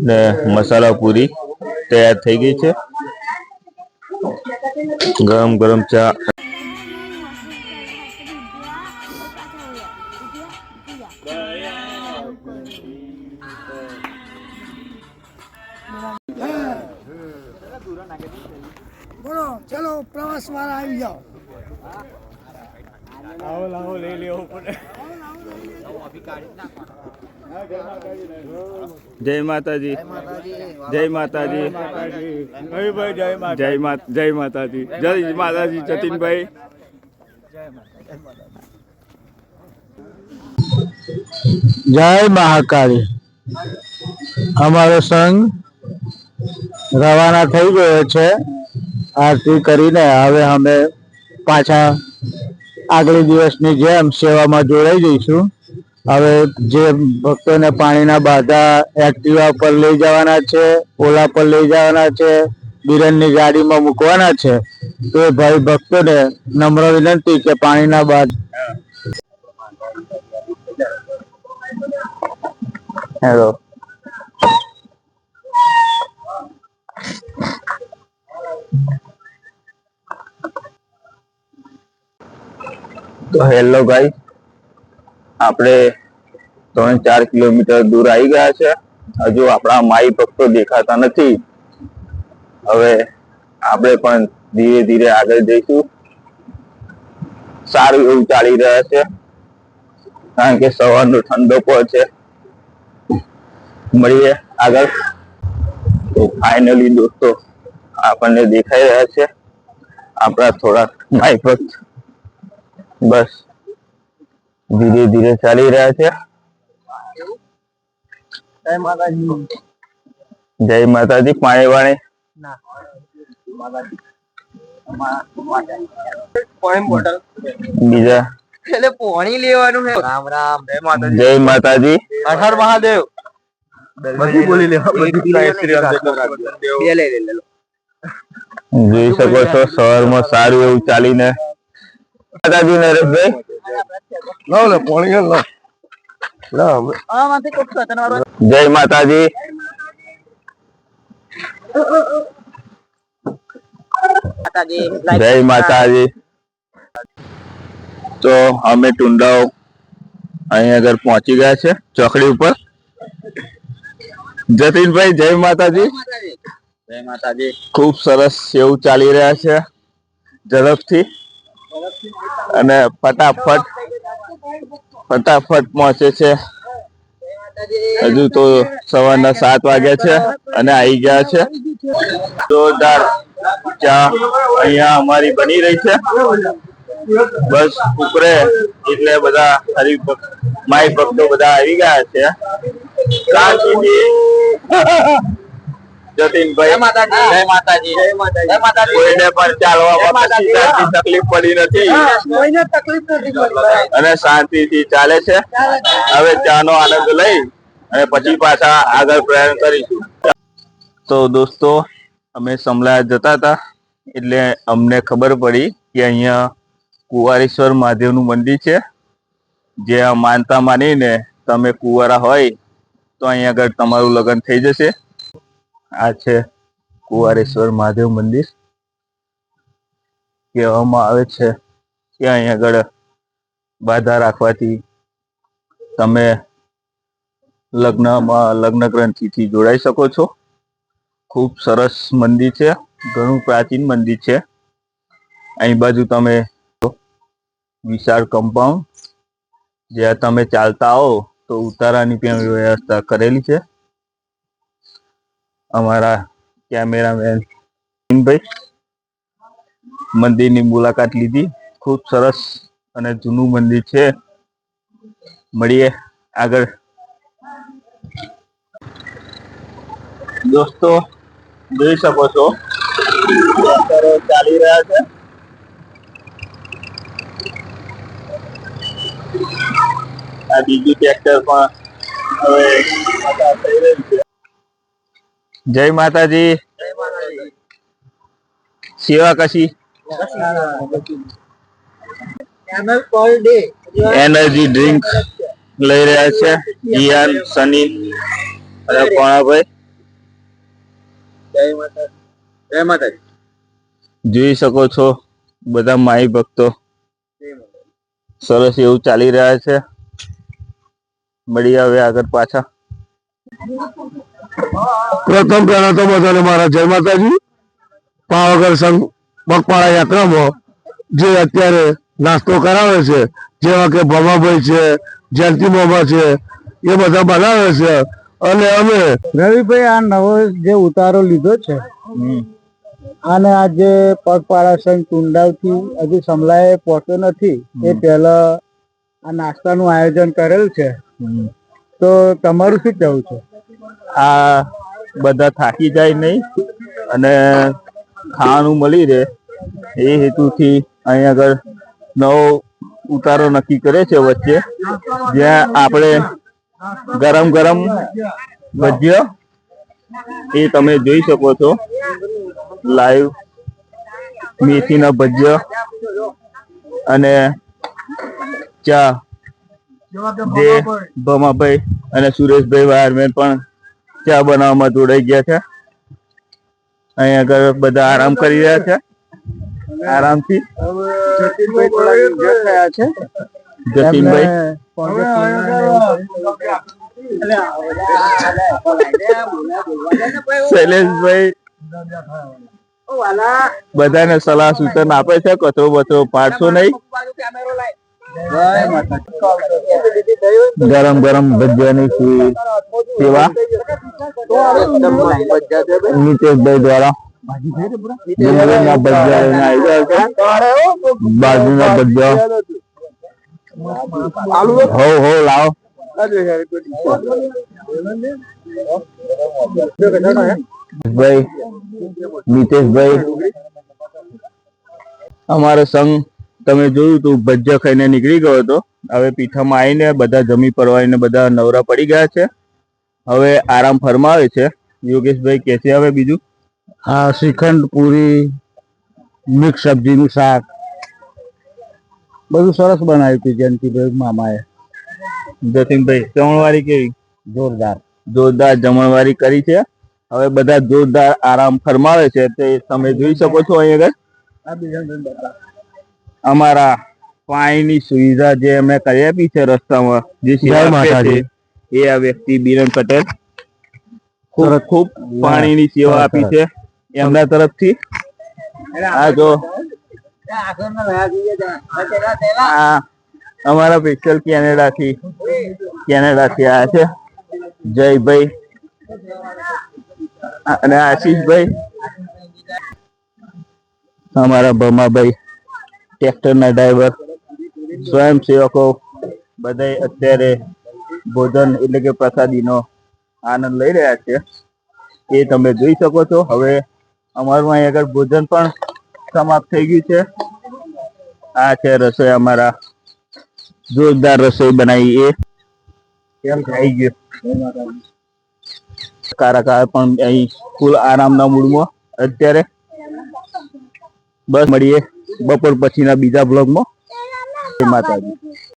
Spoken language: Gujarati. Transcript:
ને મસાલા પૂરી તૈયાર થઈ ગઈ છે। ગરમ ગરમ ચા। બોલો ચલો પ્રવાસ વાળા આવી જાઓ। લાવો લાવો લઈ લેવો પડે। જય માતાજી, જય માતાજી, જય માતાજી, જય માતાજી જતીનભાઈ। जय महाकाली। अमारो संघ रवाना થઈ ગયો છે। આરતી કરીને હવે અમે પાછા આગલે દિવસની જેમ સેવામાં જોડાઈ જઈશું। હવે જે ભક્તોને પાણીના બાધા એક્ટિવા પર લઈ જવાના છે, ઓલા પર લઈ જવાના છે, બિરનની ગાડીમાં મૂકવાના છે, તો ભાઈ ભક્તોને નમ્ર વિનંતી કે પાણીના બાધા हेलो तो हेलो गाइस, આપણે 3-4 કિલોમીટર દૂર આવી ગયા છે। હજુ આપણા માઈ ભક્તો દેખાતા નથી। હવે આપણે પણ ધીરે ધીરે આગળ જઈશું। સારું એવું ચાલી રહ્યા છે, કારણ કે સવારનો ઠંડો પણ છે। મળીએ આગળ। તો ફાઇનલી દોસ્તો આપણને દેખાઈ રહ્યા છે આપણા થોડા માઈ ભક્ત। બસ ધીરે ધીરે ચાલી રહ્યા છે। જય માતાજી। જય માતાજી। પાણી વાણી પાણી બોટલ બીજા એટલે પાણી લેવાનું છે। રામ રામ, જય માતાજી, જય માતાજી। હર હર મહાદેવ। બધી બોલી લે, બધી લે લે લે। જોઈ શકો છો સવારમાં સારું એવું ચાલીને માતાજી નરેશભાઈ લાવ લે પાણી લાવ લાવ આ માંથી કોક સતનવારો। જય માતાજી। જય માતાજી। તો અમે ટુંડાઓ અહીં આગળ પહોંચી ગયા છે ચોકડી ઉપર। જતીનભાઈ જય માતાજી। જય માતાજી। ખૂબ સરસ એવું ચાલી રહ્યા છે ઝડપથી અને ફટાફટ પહોંચે છે। હજુ તો સવારના 7 વાગ્યા છે અને આવી ગયા છે। જોરદાર ચા અહીંયા અમારી બની રહી છે। બસ ઉપરે એટલે બધા માઈ ભક્તો બધા આવી ગયા છે। જતીનભાઈ જય માતાજી, જય માતાજી, જય માતાજી। કોઈને પણ ચાલવામાં તકલીફ પડી નથી, કોઈને તકલીફ નથી પડી અને શાંતિથી ચાલે છે। હવે ચાનો આનંદ લઈ અને પછી પાછા આગળ પ્રયાણ કરીશું। તો દોસ્તો અમે સમલા જતા હતા એટલે અમને ખબર પડી કે અહીંયા કુંવારેશ્વર મહાદેવનું મંદિર છે। જે માનતા માનીને તમે કુંવારા હોય તો અહીંયા આગળ તમારું લગ્ન થઈ જશે। આ છે કુંવારેશ્વર મહાદેવ મંદિર। કહેવામાં આવે છે કે અહીંયા આગળ બાધા રાખવાથી તમે લગ્ન ગ્રંથિથી જોડાઈ શકો છો। ખૂબ સરસ મંદિર છે, ઘણું પ્રાચીન મંદિર છે। અહીં બાજુ તમે વિશાળ કમ્પાઉન્ડ, જ્યાં તમે ચાલતા આવો તો ઉતારાની પણ વ્યવસ્થા કરેલી છે। અમારા કેમેરામેન ભાઈ મંદિરની મુલાકાત લીધી। ખૂબ સરસ અને જૂનું મંદિર છે। મળીએ આગળ। દોસ્તો જોઈ શકો છો ચાલી રહ્યા છે। આ બીજું ટ્રેક્ટર પણ હવે પસાર થઈ રહ્યું છે। જય માતાજી। સેવા કશી channel per day energy drink લઈ રહ્યા છે ઈયાન, સની અને કોણાભાઈ. જય માતાજી. જોઈ શકો છો બધા માઈ ભક્તો સરસ એવું ચાલી રહ્યા છે. મળીએ હવે આગળ પાછા. પ્રથમ પહેલા તો બધાને મારા જય માતાજી. પાવાગઢ સંઘ પગપાળા યાત્રામાં જે અત્યારે નાસ્તો કરાવે છે, જેવા કે ભમાભાઈ છે, જયંતિ મોમા છે, એ બધા બનાવે છે. અને અમે રવિભાઈ આ નવો જે ઉતારો લીધો છે અને આ જે પગપાળા સંઘ ટુંડાવથી હજી સમલાએ પહોંચ્યો નથી એ પહેલા આ નાસ્તાનું આયોજન કરેલ છે. તો તમારું શું કહેવું છે? આ બધા થાકી જાય નહીં અને ખાવાનું મળી રહે એ હેતુથી અહીં આગળ નવો ઉતારો નક્કી કરે છે વચ્ચે, જ્યાં આપણે ગરમ ગરમ ભજીયા એ તમે જોઈ શકો છો લાઈવ. મેથીના ભજીયા અને ચા જે ભમાભાઈ અને સુરેશભાઈ વાયરમેન પણ ચા બનાવવામાં જોડાઈ ગયા છે. અહીં આગળ બધા આરામ કરી રહ્યા છે. આરામથી જતીનભાઈ શૈલેષભાઈ બધાને સલાહ સૂચન આપે છે કચરો બચરો પાડશો નહીં. ગરમ ગરમ ભજીયાની સેવા નીતેશભાઈ દ્વારા બાજુના ભજીયા હો લાવો. ભાઈ નીતેશભાઈ અમારો સંઘ તમે જોયું તું ભજીયા ખાઈને નીકળી ગયો હતો. હવે પીઠામાં આવીને બધા જમી પરવાઈને બધા નવરા પડી ગયા છે. હવે આરામ ફરમાવે છે. યોગેશભાઈ કે છે હવે બીજું? હા, શ્રીખંડ પૂરી, મિક્સ સબ્જીનું શાક બધું સરસ બનાવ્યું હતું જયંતિભાઈ મામાએ. જતીનભાઈ જમણવારી કેવી? જોરદાર જોરદાર જમણવારી કરી છે. હવે બધા જોરદાર આરામ ફરમાવે છે તે તમે જોઈ શકો છો. અહીં આગળ અમારા પાણીની સુવિધા જે અમે કરી આપી છે રસ્તામાં, જે સેવા આપે છે એ આ વ્યક્તિ બિરેન પટેલ ખૂબ ખૂબ પાણીની સેવા આપી છે એમના તરફથી. આ જો આ અમારા સ્પેશિયલ કેનેડાથી આવ્યા છે જયભાઈ અને આશીષભાઈ. અમારા ભમાભાઈ ટ્રેક્ટરના ડ્રાઈવર, સ્વયંસેવકો બધા અત્યારે ભોજન એટલે કે પ્રસાદીનો આનંદ લઈ રહ્યા છે એ તમે જોઈ શકો છો. હવે અમારું અહીં આગળ ભોજન પણ સમાપ્ત થઈ ગયું છે. આ છે રસોઈ, અમારા જોરદાર રસોઈ બનાવી એ કેમ થઈ ગયું. કારાકાર પણ અહીં ફૂલ આરામના મૂડમાં અત્યારે. બસ મળીએ બપોર પછીના બીજા બ્લોગમાં. માતાજી.